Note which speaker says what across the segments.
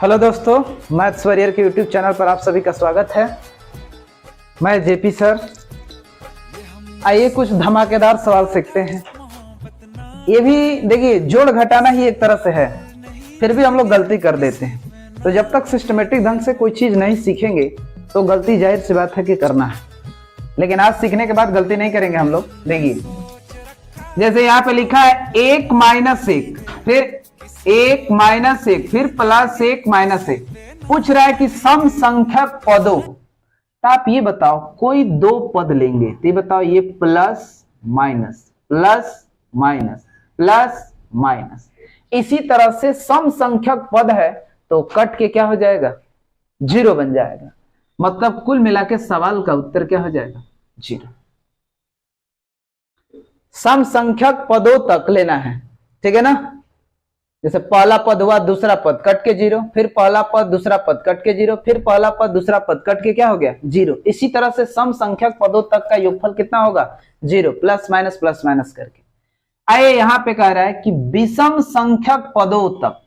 Speaker 1: Hello दोस्तों, maths warrior के YouTube channel पर आप सभी का स्वागत है। मैं जेपी सर। आइए कुछ धमाकेदार सवाल सीखते हैं। ये भी देखिए, जोड़ घटाना ही एक तरह से है, फिर भी हम लोग गलती कर देते हैं। तो जब तक सिस्टमेटिक ढंग से कोई चीज नहीं सीखेंगे तो गलती जाहिर सी बात है कि करना है, लेकिन आज सीखने के बाद गलती नहीं करेंगे हम लोग। देखिए जैसे यहाँ पे लिखा है 1 - 1, फिर 1 - 1, फिर +1 - 1। पूछ रहा है कि सम संख्यक पदों। तो आप ये बताओ, कोई दो पद लेंगे तो ये बताओ, ये plus minus plus minus plus minus, इसी तरह से सम संख्यक पद है तो कट के क्या हो जाएगा, 0 बन जाएगा। मतलब कुल मिला के सवाल का उत्तर क्या हो जाएगा, 0। सम संख्यक पदों तक लेना है, ठीक है ना। जैसे पहला पद हुआ, दूसरा पद कट के 0, फिर पहला पद दूसरा पद कट के 0, फिर पहला पद दूसरा पद कट के क्या हो गया, 0। इसी तरह से सम संख्यक पदों तक का योगफल कितना होगा, 0, प्लस माइनस करके। आइए यहां पे कह रहा है कि विषम संख्यक पदों तक।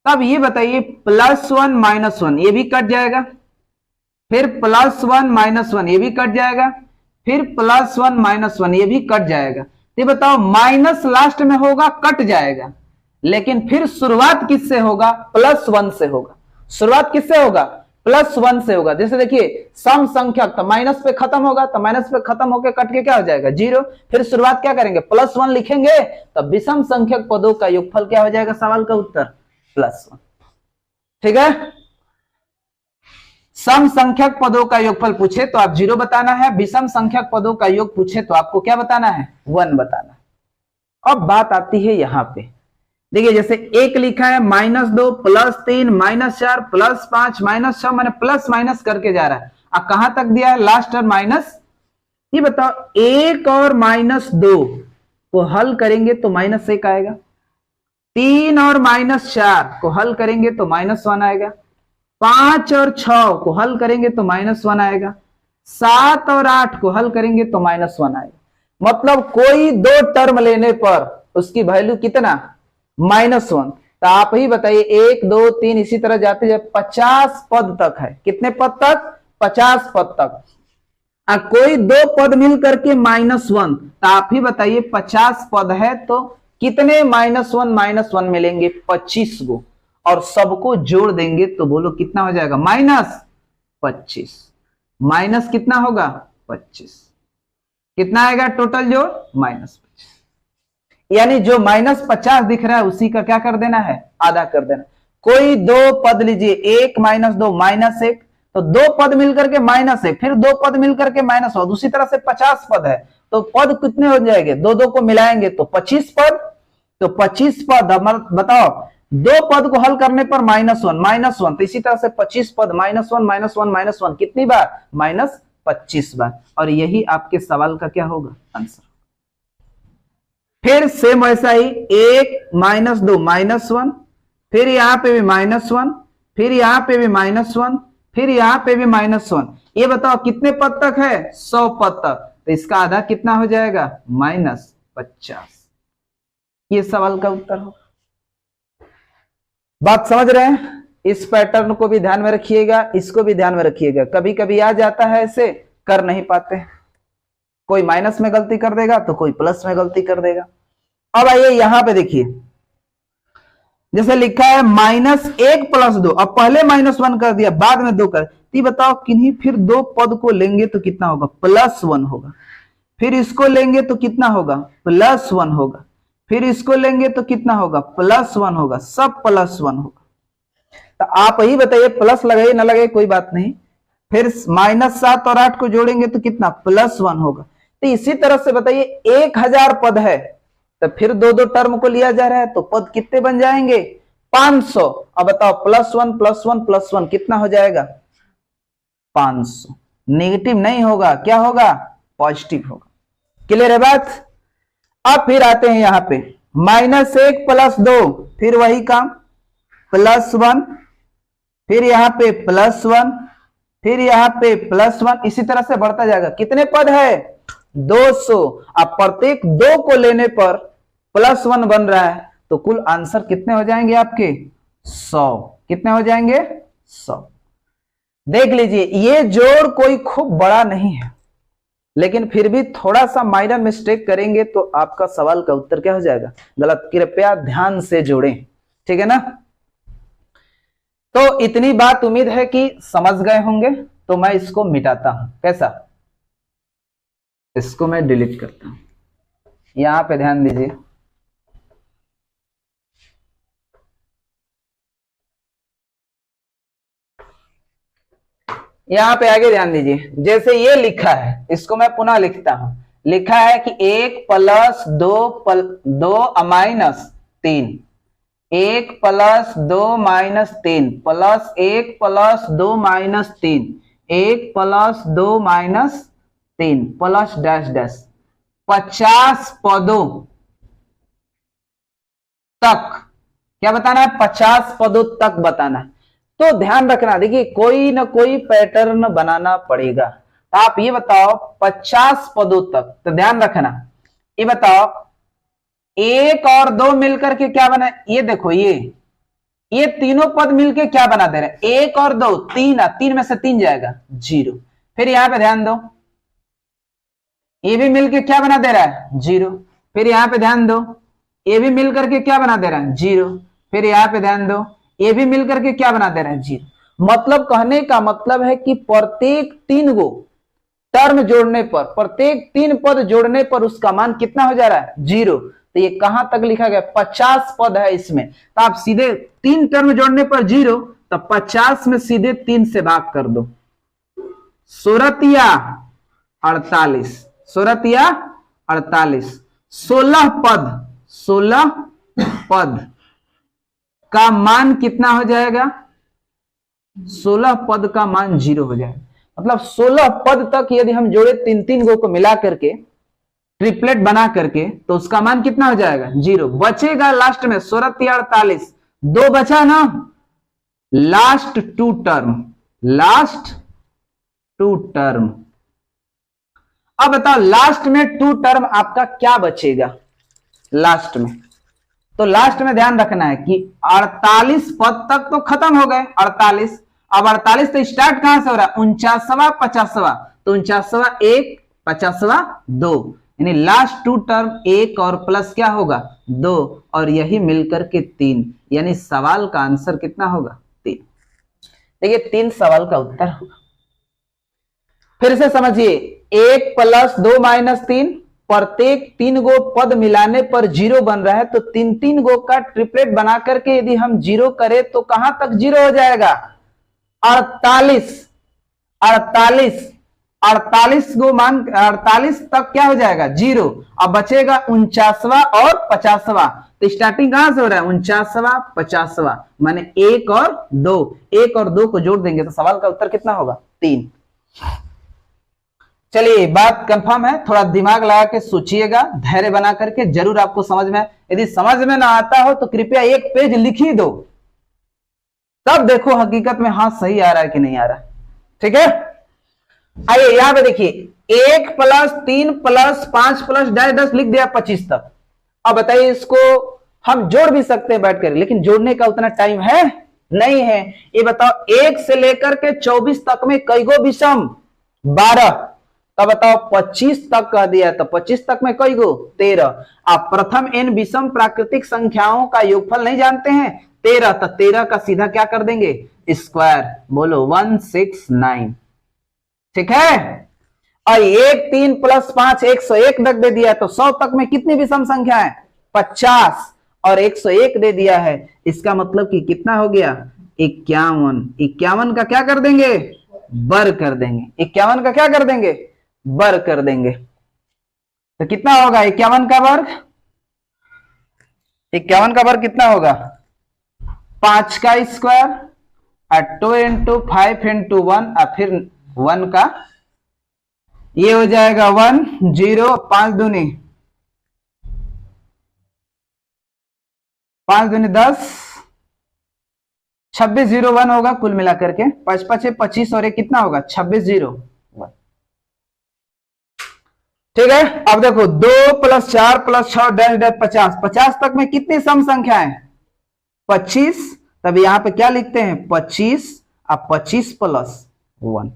Speaker 1: तब ये बताइए, +1 - 1 ये भी कट जाएगा, फिर +1 - 1 ये भी कट जाएगा, फिर +1 - 1 ये भी कट जाएगा। ये बताओ, माइनस लास्ट में होगा, कट जाएगा, लेकिन फिर शुरुआत किससे होगा, +1 से होगा। शुरुआत किससे होगा, +1 से होगा। जैसे देखिए, सम संख्यक तो माइनस पे खत्म होगा, तो माइनस पे खत्म होकर कट के क्या हो जाएगा, 0। फिर शुरुआत क्या करेंगे, +1 लिखेंगे, तब विषम संख्यक पदों का योगफल क्या हो जाएगा, सवाल का उत्तर +1। ठीक है। सम संख्यक पदों का योगफल पूछे तो आप 0 बताना है, विषम संख्यक पदों का योग पूछे तो आपको क्या बताना है, 1 बताना। अब बात आती है यहां पे, देखिए जैसे 1 लिखा है, -2 +3 -4 +5 -6, मैंने प्लस माइनस करके जा रहा है। अब कहां तक दिया है, लास्ट और माइनस। ये बताओ, 1 और -2 को हल करेंगे तो -1 आएगा, 3 और -4 को हल करेंगे तो -1 आएगा, 5 और 6 को हल करेंगे तो -1 आएगा, 7 और 8 को हल करेंगे तो -1 आएगा। मतलब कोई दो टर्म लेने पर उसकी वैल्यू कितना, -1। तो आप ही बताइए, 1 2 3 इसी तरह जाते जाते 50 पद तक है। कितने पद तक, 50 पद तक। कोई दो पद मिल करके -1, तो आप ही बताइए 50 पद है तो कितने -1 मिलेंगे, 25 गो, और सबको जोड़ देंगे तो बोलो कितना हो जाएगा, -25। माइनस कितना होगा, 25। कितना आएगा टोटल जोड़, -25। यानी जो -50 दिख रहा है उसी का क्या कर देना है, आधा कर देना। कोई दो पद लीजिए, 1 - 2 -1, तो दो पद मिलकर के -1, फिर दो पद मिलकर के -1, उसी तरह से 50 पद है तो पद कितने हो जाएंगे, दो को मिलाएंगे तो 25 पद। तो 25 पद, बताओ, दो पद को हल करने पर -1, तो इसी तरह से 25 पद, -1 कितनी बार, -25 बार। और यही आपके सवाल का क्या होगा, आंसर। फिर सेम वैसा ही 1 - 2 -1, फिर यहां पे भी -1, फिर यहां पे भी -1, फिर यहां पे भी -1। ये बताओ कितने पद तक है, 100 पद तक, तो इसका आधा कितना हो जाएगा, -50। ये सवाल का उत्तर हो। बात समझ रहे हैं। इस पैटर्न को भी ध्यान में रखिएगा, इसको भी ध्यान में रखिएगा। कभी कभी आ जाता है, ऐसे कर नहीं पाते, कोई माइनस में गलती कर देगा तो कोई प्लस में गलती कर देगा। अब आइए यहां पे देखिए, जैसे लिखा है -1 + 2, अब पहले -1 कर दिया, बाद में 2 कर। तो बताओ किन्हीं फिर दो पद को लेंगे तो कितना होगा, +1 होगा, फिर इसको लेंगे तो कितना होगा, +1 होगा, फिर इसको लेंगे तो कितना होगा, +1 होगा, सब +1 होगा। तो आप ही बताइए, प्लस लगाइए ना लगाइए कोई बात नहीं। फिर -7 और 8 को जोड़ेंगे तो कितना, +1 होगा। तो इसी तरह से बताइए, 1000 पद है तो फिर दो टर्म को लिया जा रहा है तो पद कितने बन जाएंगे, 500। अब बताओ, +1 +1 +1 कितना हो जाएगा, 500। नेगेटिव नहीं होगा, क्या होगा, पॉजिटिव होगा। क्लियर है बात। अब फिर आते हैं यहां पे, -1 + 2, फिर वही काम, +1, फिर यहां पे +1, फिर यहां पे +1, इसी तरह से बढ़ता जाएगा। कितने पद है, 200। अब प्रत्येक 2 को लेने पर +1 बन रहा है तो कुल आंसर कितने हो जाएंगे आपके, 100। कितने हो जाएंगे 100। देख लीजिए ये जोड़ कोई खूब बड़ा नहीं है, लेकिन फिर भी थोड़ा सा माइनर मिस्टेक करेंगे तो आपका सवाल का उत्तर क्या हो जाएगा गलत। कृपया ध्यान से जोड़ें, ठीक है ना। तो इतनी बात उम्मीद है कि समझ गए होंगे। तो मैं इसको मिटाता हूं, कैसा, इसको मैं डिलीट करता हूं। यहां पे ध्यान दीजिए, यहां पे आगे ध्यान दीजिए। जैसे ये लिखा है इसको मैं पुनः लिखता हूं। लिखा है कि 1 + 2 minus 3, 1 + 2 minus 3 plus 1 + 2 minus 3, 1 + 2 minus 3 plus dash dash 50 पदों तक। क्या बताना है 50 पदों तक बताना है। तो ध्यान रखना, देखिए कोई ना कोई पैटर्न बनाना पड़ेगा। तो आप ये बताओ 50 पदों तक, तो ध्यान रखना, ये बताओ 1 और 2 मिलकर के क्या बना, ये देखो ये तीनों पद मिलके क्या बना दे रहे हैं 1 और 2 3, 3 में से 3 जाएगा 0। फिर यहां पे ध्यान दो, ये भी मिलके क्या बना दे रहा है 0। फिर यहां पे ध्यान दो, ये भी मिलकर के क्या बना दे रहा है 0। फिर यहां पे ध्यान दो, ये भी मिलकर के क्या बना दे रहा है 0। मतलब कहने का मतलब है कि प्रत्येक 3 गो टर्म जोड़ने पर, प्रत्येक 3 पद जोड़ने पर उसका मान कितना हो जा रहा है 0। तो ये कहां तक लिखा गया 50 पद है इसमें। तो आप सीधे 3 टर्म जोड़ने पर 0, तो 50 में सीधे 3 से भाग कर दो। 16 48, 16 48, 16 पद का मान कितना हो जाएगा 16 पद का मान 0 हो जाएगा। मतलब 16 पद तक यदि हम जोड़े 3 गो को मिला करके ट्रिपलेट बना करके, तो उसका मान कितना हो जाएगा 0। बचेगा लास्ट में 16 48, 2 बचा ना, लास्ट 2 टर्म, लास्ट 2 टर्म। अब बताओ लास्ट में 2 टर्म आपका क्या बचेगा लास्ट में। तो लास्ट में ध्यान रखना है कि 48 पद तक तो खत्म हो गए 48। अब 48 तो स्टार्ट कहां से हो रहा है 49वां 50वां, तो 49वां 1 50वां 2, यानी लास्ट 2 टर्म 1 और प्लस क्या होगा 2, और यही मिलकर के 3, यानी सवाल का आंसर कितना होगा 3। देखिए 3 सवाल का उत्तर होगा। फिर से समझिए 1 + 2 माइनस 3, प्रत्येक 3 गो पद मिलाने पर 0 बन रहा है। तो 3 गो का ट्रिपलेट बना करके यदि हम 0 करें तो कहां तक 0 हो जाएगा 48, 48, 48 गो मान 48 तक क्या हो जाएगा 0। अब बचेगा 49वां और 50वां। तो स्टार्टिंग कहां से हो रहा है 49वां 50वां, माने 1 और 2, 1 और 2 को जोड़ देंगे तो सवाल का उत्तर कितना होगा 3। चलिए बात कंफर्म है, थोड़ा दिमाग लगा के सोचिएगा, धैर्य बना करके, जरूर आपको समझ में। यदि समझ में ना आता हो तो कृपया 1 पेज लिख ही दो, तब देखो हकीकत में हाँ सही आ रहा है कि नहीं आ रहा। ठीक है, आइए यहां पे देखिए 1 + 3 + 5 + डैश डैश लिख दिया 25 तक। अब बताइए इसको हम जोड़ भी सकते हैं बैठ कर, लेकिन जोड़ने का उतना टाइम है नहीं है। ये बताओ 1 से लेकर के 24 तक में कई गो विषम 12, तब बताओ 25 तक कह दिया, तो 25 तक में कई गो 13। आप प्रथम n विषम प्राकृतिक संख्याओं का योगफल नहीं जानते हैं 13, तो 13 का सीधा क्या कर देंगे स्क्वायर, बोलो 169। ठीक है, और 1 3 + 5 101 तक दे दिया, तो 100 तक में कितनी विषम संख्या है 50, और 101 दे दिया है। इसका मतलब कि कितना हो गया 51। 51 का क्या कर देंगे बर कर देंगे, 51 का क्या कर देंगे बर कर देंगे। तो कितना होगा 51 का वर्ग, 51 का वर्ग कितना होगा 5 का स्क्वायर, 2 × 5 × 1, और फिर 1 का, ये हो जाएगा 1 0, 5 दूनी 5 दूनी 10, 26 0 1 होगा कुल मिलाकर के, 5 5 25, और ये कितना होगा 26 0 1। ठीक है, अब देखो 2 + 4 + 6 डैश डैश 50, 50 तक में कितनी सम संख्या है 25, तब यहाँ पे क्या लिखते हैं 25 अब 25 प्लस 1,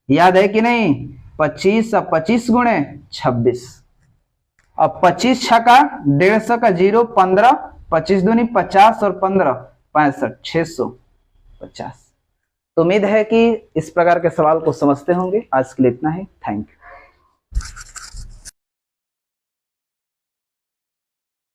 Speaker 1: याद है कि नहीं? 25 अब 25 गुणे 26, अब 25 छका 150 का 0 15, 25 दूनी 50 और 15 65, 650। तो उम्मीद है कि इस प्रकार के सवाल को समझते होंगे। आज के लिए इतना ही, थैंक यू।